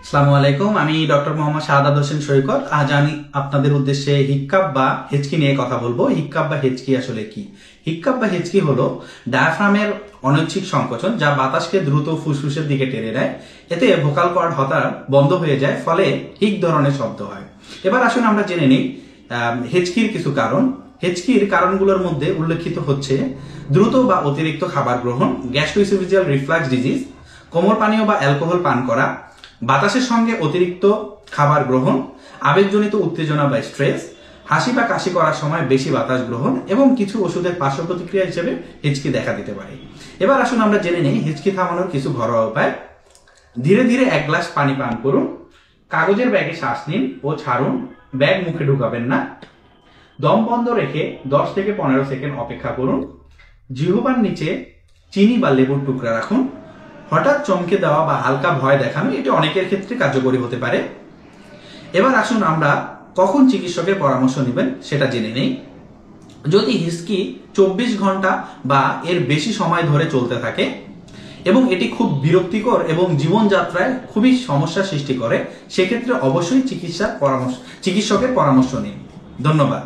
আসসালামু আলাইকুম। আমি ডক্টর মোহাম্মদ শাহাদাত হোসেন সৈকত। আজ আমি আপনাদের উদ্দেশ্যে হিক্কাপ বা হেঁচকি নিয়ে কথা বলবো। হিক্কাপ বা হেঁচকি আসলে কি? হিক্কাপ বা হেঁচকি হলো ডায়াফ্রামের অনৈচ্ছিক সংকোচন, যা বাতাসকে দ্রুত ফুসফুসের দিকে টেনে নেয়। এতে ভোকাল কর্ড হঠাৎ বন্ধ হয়ে যায়, ফলে হিক ধরনের শব্দ হয়। এবার আসুন আমরা জেনে নিই হেঁচকির কিছু কারণ। হেঁচকির কারণগুলোর মধ্যে উল্লেখিত হচ্ছে দ্রুত বা অতিরিক্ত খাবার গ্রহণ, গ্যাস্ট্রোইসোফেজিয়াল রিফ্লাক্স ডিজিজ, কোমল পানীয় বা অ্যালকোহল পান করা, বাতাসের সঙ্গে অতিরিক্ত খাবার গ্রহণ, আবেগজনিত উত্তেজনা বা স্ট্রেস, হাসি বা কাশি করার সময় বেশি বাতাস গ্রহণ এবং কিছু ওষুধের পার্শ্ব প্রতিক্রিয়া হিসেবে হিচকি দেখা দিতে পারে। এবার আসুন আমরা জেনে নিই হিচকি থামানোর কিছু ঘরোয়া উপায়। ধীরে ধীরে 1 গ্লাস পানি পান করুন। কাগজের ব্যাগে শ্বাস নিন ও ছাড়ুন, ব্যাগ মুখে ঢুকাবেন না। দম বন্ধ রেখে 10 থেকে 15 সেকেন্ড অপেক্ষা করুন। জিহ্বার নিচে চিনি বা লেবুর টুকরা রাখুন। হঠাৎ চমকে দেওয়া বা হালকা ভয় দেখানো, এটা অনেকের ক্ষেত্রে কার্যকরী হতে পারে। এবার আসুন আমরা কখন চিকিৎসকের পরামর্শ নেবেন সেটা জেনে নেই। যদি হিচকি 24 ঘন্টা বা এর বেশি সময় ধরে চলতে থাকে এবং এটি খুব বিরক্তিকর এবং জীবনযাত্রায় খুবই সমস্যা সৃষ্টি করে, সেক্ষেত্রে অবশ্যই চিকিৎসকের পরামর্শ নিন। ধন্যবাদ।